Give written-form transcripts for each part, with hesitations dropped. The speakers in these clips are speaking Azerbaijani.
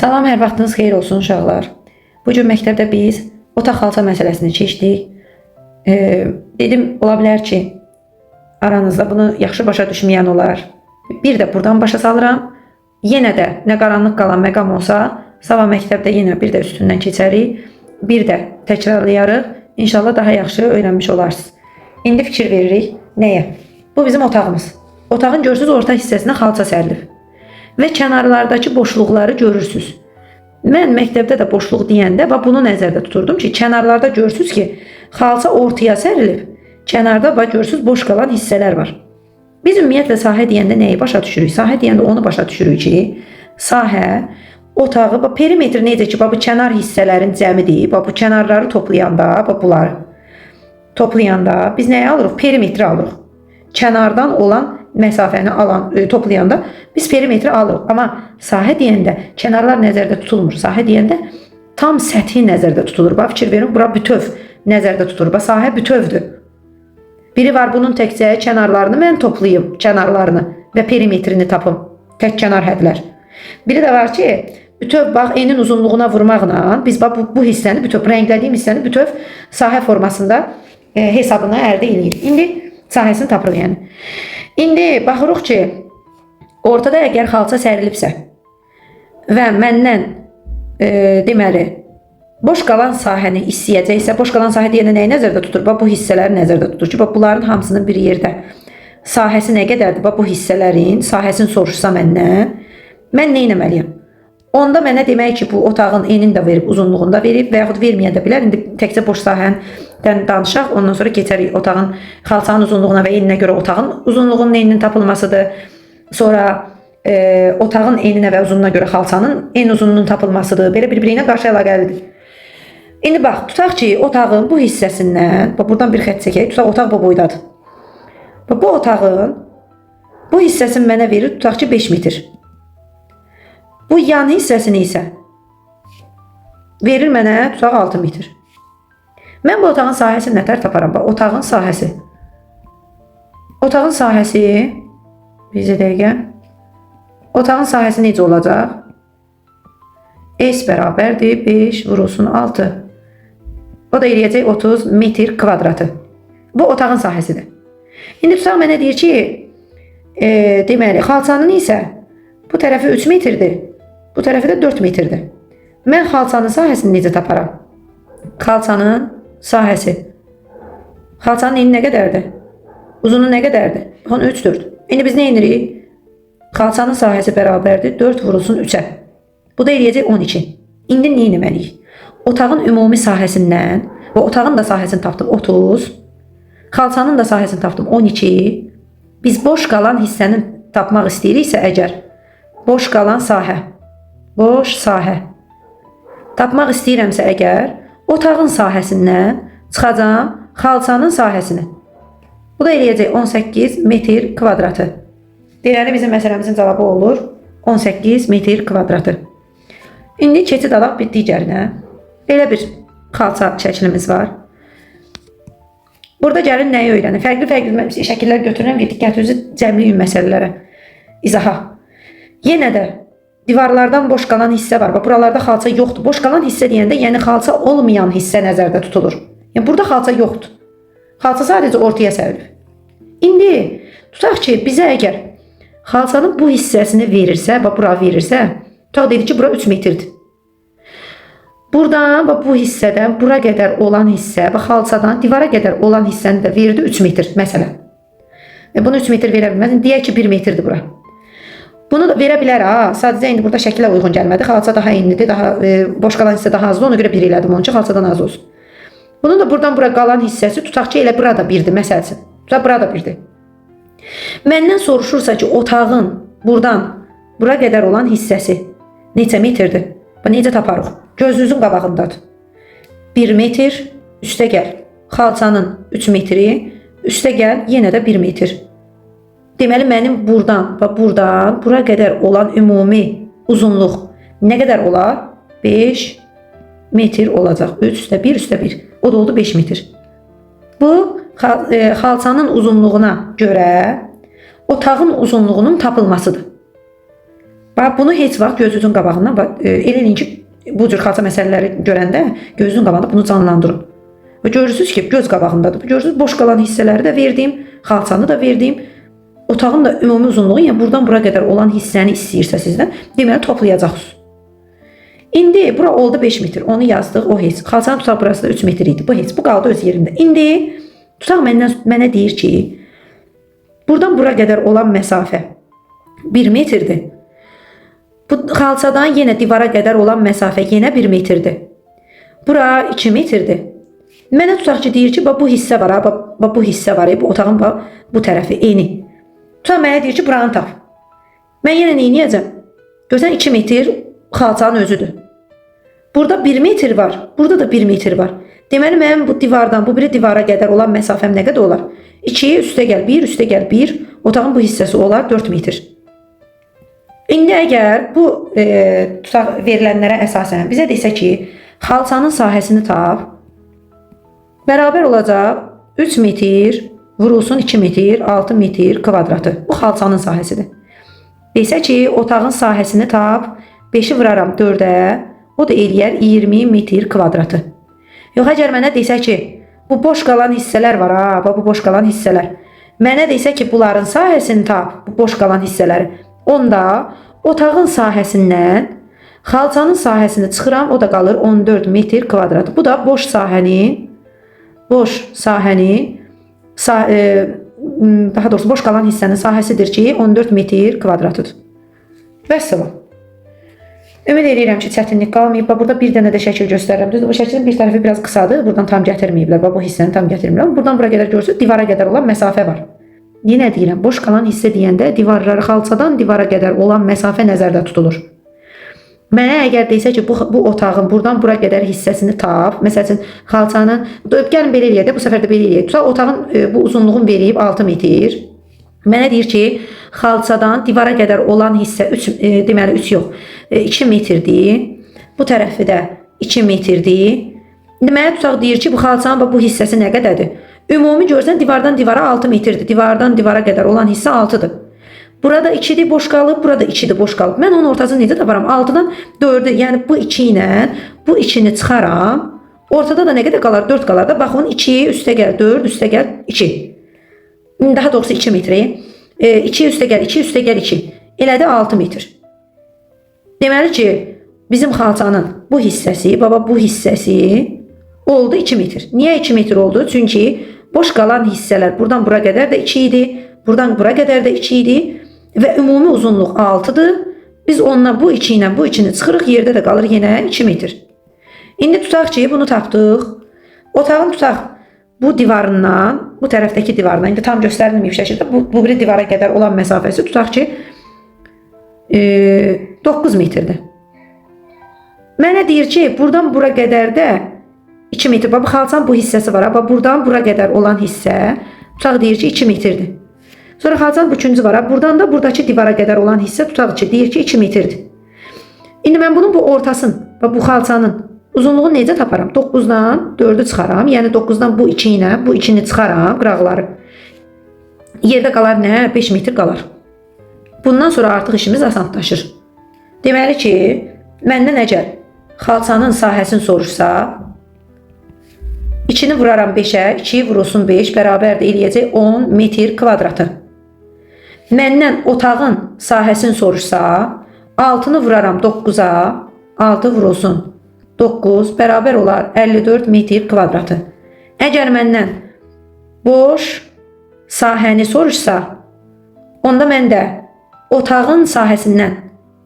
Salam, hər vaxtınız xeyir olsun uşaqlar. Bu gün məktəbdə biz otaq xalça məsələsini keçdik. Dedim, ola bilər ki, aranızda bunu yaxşı başa düşməyən olar. Bir də buradan başa salıram. Yenə də nə qaranlıq qalan məqam olsa, sabah məktəbdə yenə bir də üstündən keçərik. Bir də təkrarlayarıq. İnşallah daha yaxşı öyrənmiş olarsınız. İndi fikir veririk. Nəyə? Bu bizim otağımız. Otağın görsünüz orta hissəsinə xalça sərilib. Və kənarlardakı boşluqları görürsüz. Mən məktəbdə də boşluq deyəndə bunu nəzərdə tuturdum ki, kənarlarda görürsüz ki, xalça ortaya sərilib. Kənarda görürsüz boş qalan hissələr var. Biz ümumiyyətlə sahə deyəndə nəyi başa düşürük? Sahə deyəndə onu başa düşürük ki, sahə otağı, perimetr necə ki, bu kənar hissələrin cəmidir. Bu kənarları toplayanda, bunları toplayanda biz nəyi alırıq? Perimetri alırıq. Kənardan olan məsafəni toplayanda biz perimetri alırıq. Amma sahə deyəndə kənarlar nəzərdə tutulmur. Sahə deyəndə tam səthi nəzərdə tutulur. Fikir verin, bura bütöv nəzərdə tutulur. Sahə bütövdür. Biri var bunun təkcə kənarlarını mən toplayım, kənarlarını və perimetrini tapım. Tək kənar hədlər. Biri də var ki, bütöv enin uzunluğuna vurmaqla biz bu hissəni, rənglədiyim hissəni bütöv sahə formasında hesabını əldə edirik. İndi sahəsini tapırıq yəni. İndi baxırıq ki, ortada əgər xalça sərilibsə və məndən deməli boş qalan sahəni istəyəcəksə, boş qalan sahə deyəndə nəyi nəzərdə tutur? Bu hissələri nəzərdə tutur ki, bunların hamısının bir yerdə sahəsi nə qədərdir? Bu hissələrin sahəsini soruşsa məndən, mən nə etməliyəm? Onda mənə demək ki, bu otağın enini də verib, uzunluğunu da verib və yaxud verməyə də bilər. İndi təkcə boş sahədən danışaq, ondan sonra keçərik otağın xalçanın uzunluğuna və eninə görə otağın uzunluğunun eninin tapılmasıdır. Sonra otağın eninə və uzunluğuna görə xalçanın en uzunluğunun tapılmasıdır. Belə bir-birinə qarşı əlaqəlidir. İndi tutaq ki, otağın bu hissəsindən, buradan bir xətt çəkək, tutaq otaq bu boydadır. Bu otağın bu hissəsini mənə verir, tutaq ki, 5 metr. Bu yan hissəsini isə verir mənə, tutaq 6 metr. Mən bu otağın sahəsini nətər taparam? Otağın sahəsi. Otağın sahəsi, bizə dəqiqə, otağın sahəsi necə olacaq? S bərabərdir 5 vurulsun 6. O da eləyəcək 30 metr kvadratı. Bu otağın sahəsidir. İndi tutaq mənə deyir ki, deməli, xalçanın isə bu tərəfi 3 metrdir. Bu tərəfi də 4 metrdir. Mən xalçanın sahəsini necə taparam? Xalçanın sahəsi. Xalçanın eni nə qədərdir? Uzunluğu nə qədərdir? 3, 4. İndi biz nə edirik? Xalçanın sahəsi bərabərdir 4 vurulsun 3-ə. Bu da eləyəcək 12. İndi nə etməliyik? Otağın ümumi sahəsindən, və otağın da sahəsini tapdım 30. Xalçanın da sahəsini tapdım 12. Biz boş qalan hissəni tapmaq istəyiriksə əgər, boş qalan sahə, boş sahə tapmaq istəyirəmsə əgər, otağın sahəsindən çıxacam xalçanın sahəsini. Bu da eləyəcək 18 metr kvadratı. Deməli bizim məsələmizin cavabı olur 18 metr kvadratı. İndi keçid alaq bir digərinə. Belə bir xalça şəklimiz var. Burada gəlin nəyi öyrənir? Fərqli şəkillər götürürəm ki, diqqətinizi cəmləyin məsələlərə, izaha. Yenə də divarlardan boş qalan hissə var. Buralarda xalça yoxdur. Boş qalan hissə deyəndə, yəni xalça olmayan hissə nəzərdə tutulur. Yəni burada xalça yoxdur. Xalça sadəcə ortaya sərilib. İndi tutaq ki, bizə əgər xalçanın bu hissəsini verirsə, bura verirsə, tutaq dedi ki, bura 3 metrdir. Buradan bu hissədən bura qədər olan hissə, xalçadan divara qədər olan hissəni də verdi 3 metr məsələn. Bunu 3 metr verə bilməz. Deyək ki, 1 metrdir bura. Bunu da verə bilər. Sadəcə indi burada şəkilə uyğun gəlmədi. Xalça daha enlidir, boş qalan hissə daha azdır. Ona görə 1 elədim. Onun üçün xalçadan az olsun. Bunun da buradan bura qalan hissəsi tutaq ki, elə burada 1'dir məsəl üçün. Tutaq burada 1'dir. Məndən soruşursa ki, otağın buradan bura qədər olan hissəsi neçə metrdir? Necə taparıq? Gözünüzün qabağındadır. 1 metr, üstə gəl. Xalçanın 3 metri, üstə gəl, yenə də 1 metr. Deməli, mənim buradan bura qədər olan ümumi uzunluq nə qədər olar? 5 metr olacaq. 3 üstə 1, üstə 1. O da oldu 5 metr. Bu, xalçanın uzunluğuna görə otağın uzunluğunun tapılmasıdır. Bax, bunu heç vaxt gözünüzün qabağından elə eləyin ki, bu cür xalça məsələləri görəndə gözünüzün qabağında bunu canlandırın. Və görürsünüz ki, göz qabağındadır. Görürsünüz, boş qalan hissələri də verdim, xalçanı da verdim. Otağın da ümumi uzunluğu, yəni buradan bura qədər olan hissəni istəyirsə sizdən, deməli toplayacaqsınız. İndi bura oldu 5 metr, onu yazdıq, o heç. Xalçanın tutaq burası da 3 metr idi, bu heç. Bu qaldı öz yerində. İndi tutaq mənə deyir ki, buradan bura qədər olan məsafə 1 metrdir. Bu xalçadan yenə divara qədər olan məsafə yenə 1 metrdir. Bura 2 metrdir. Mənə tutaq ki, deyir ki, bu hissə var, bu hissə var, bu otağın bu tərəfi eni. Tutaq mənə deyir ki, buranı tap. Mən yenə nə edəcəm? Görsən 2 metr xalçanın özüdür. Burada 1 metr var, burada da 1 metr var. Deməli mənim bu divardan bu biri divara qədər olan məsafəm nə qədər olar? 2 üstə gəl 1, üstə gəl 1, otağın bu hissəsi olar 4 metr. İndi əgər bu tutaq verilənlərə əsasən bizə desə ki, xalçanın sahəsini tap, bərabər olacaq 3 metr vurulsun 2 metr 6 metr kvadratı. Bu xalçanın sahəsidir. Desə ki, otağın sahəsini tap, 5-i vuraram 4-ə, o da eləyər 20 metr kvadratı. Yox, əgər mənə desə ki, bu boş qalan hissələr var, bu boş qalan hissələr. Mənə desə ki, bunların sahəsini tap, bu boş qalan hissələri. Onda otağın sahəsindən xalçanın sahəsini çıxıram, o da qalır 14 metr kvadratı. Bu da boş sahəni, daha doğrusu boş qalan hissənin sahəsidir ki, 14 metr kvadratıdır. Vəssalam. Ümid edirəm ki, çətinlik qalmayıb. Burada bir dənə də şəkil göstərirəm. Düzdür, bu şəklin bir tərəfi biraz qısadır. Buradan tam gətirməyiblər. Bu hissəni tam gətirmirəm. Buradan bura qədər görürsünüz, divara qədər olan məsafə var. Yenə deyirəm, boş qalan hissə deyəndə divarları xalçadan divara qədər olan məsafə nəzərdə tutulur. Mənə əgər desə ki, bu otağın buradan bura qədər hissəsini tap, məsəl üçün xalçanın, gəlin belə eləyək də, bu səfər də belə eləyək. Tutaq otağın bu uzunluğunu verib 6 metr. Mənə deyir ki, xalçadan divara qədər olan hissə 2 metrdir. Bu tərəfi də 2 metrdir. İndi mənə tutaq deyir ki, bu xalçanın bu hissəsi nə qədərdir? Ümumi görsən divardan divara 6 metrdir. Divardan divara qədər olan hissə 6-dır. Burada 2'dir boş qalıb, burada 2'dir boş qalıb. Mən onun ortasını necə taparam? 6-dan 4'ü, yəni bu 2 ilə bu 2'ni çıxaram. Ortada da nə qədər qalar? 4 qalar da. Baxın 2 üstə gəl 4, üstə gəl 2. Daha doğrusu 2 metri. 2 üstə gəl 2, üstə gəl 2. Elədi 6 metr. Deməli ki, bizim xalçanın bu hissəsi, bu hissəsi oldu 2 metr. Niyə 2 metr oldu? Çünki boş qalan hissələr buradan bura qədər də 2 idi. Buradan bura qədər də 2 idi. Və ümumi uzunluq 6'dır. Biz ondan bu 2 ilə bu 2'ni çıxırıq, yerdə də qalır yenə 2 metr. İndi tutaq ki, bunu tapdıq. Otağın tutaq bu divarından, bu tərəfdəki divardan, indi tam göstərilməyib şəkildə, bu biri divara qədər olan məsafəsi tutaq ki 9 metrdir. Mənə deyir ki, buradan bura qədər də 2 metr. Bu xalçanın bu hissəsi var. Buradan bura qədər olan hissə tutaq deyir ki 2 metrdir. Sonra xalçanın bu üçüncü var. Buradan da buradakı divara qədər olan hissə tutaq ki, deyir ki 2 metrdir. İndi mən bunun bu ortasını və bu xalçanın uzunluğunu necə taparam? 9'dan 4'ü çıxaram. Yəni 9'dan bu 2 ilə bu 2'ni çıxaram, qıraqları. Yerdə qalar nə? 5 metr qalar. Bundan sonra artıq işimiz asanlaşır. Deməli ki, məndən əgər xalçanın sahəsini soruşsa, 2'ni vuraram 5'ə, 2'yi vurulsun 5 bərabərdir eləyəcək 10 metr kvadratı. Məndən otağın sahəsini soruşsa, 6'nı vuraram 9'a, 6 vurulsun 9 bərabər olar 54 metr kvadratı. Əgər məndən boş sahəni soruşsa, onda mən də otağın sahəsindən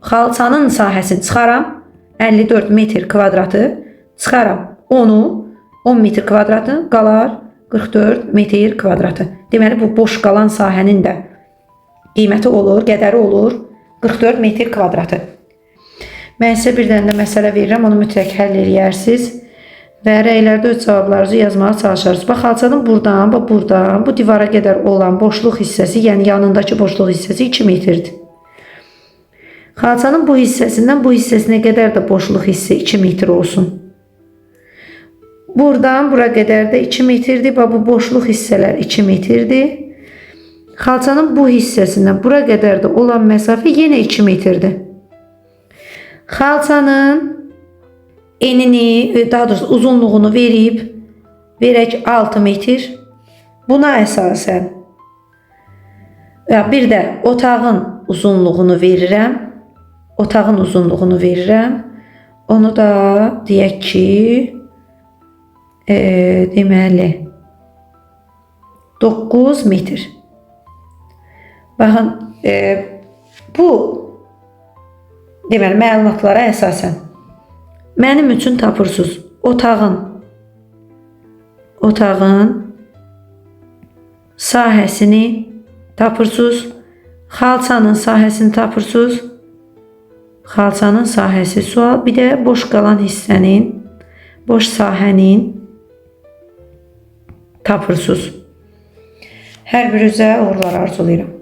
xalçanın sahəsini çıxaram, 54 metr kvadratı çıxaram, onu 10 metr kvadratı qalar 44 metr kvadratı. Deməli bu boş qalan sahənin də qiyməti olur, qədəri olur 44 metr kvadratı. Mən sizə bir dənə də məsələ verirəm, onu mütləq həll eləyərsiniz və rəylərdə öz cavablarınızı yazmağa çalışarsınız. Bax, xalçanın buradan, bu divara qədər olan boşluq hissəsi, yəni yanındakı boşluq hissəsi 2 metrdir. Xalçanın bu hissəsindən bu hissəsinə qədər də boşluq hissə 2 metr olsun. Buradan bura qədər də 2 metrdir. Bu boşluq hissələr 2 metrdir. Xalçanın bu hissəsindən bura qədər də olan məsafə yenə 2 metrdir. Xalçanın enini, daha doğrusu uzunluğunu verək 6 metr. Buna əsasən bir də otağın uzunluğunu verirəm. Otağın uzunluğunu verirəm. Onu da deyək ki, deməli 9 metr. Baxın, bu deməli məlumatlara əsasən mənim üçün tapırsınız. Otağın sahəsini tapırsınız. Xalçanın sahəsini tapırsınız. Xalçanın sahəsi sual. Bir də boş qalan hissənin, boş sahənin tapırsınız. Hər birinizə uğurlar arzulayıram.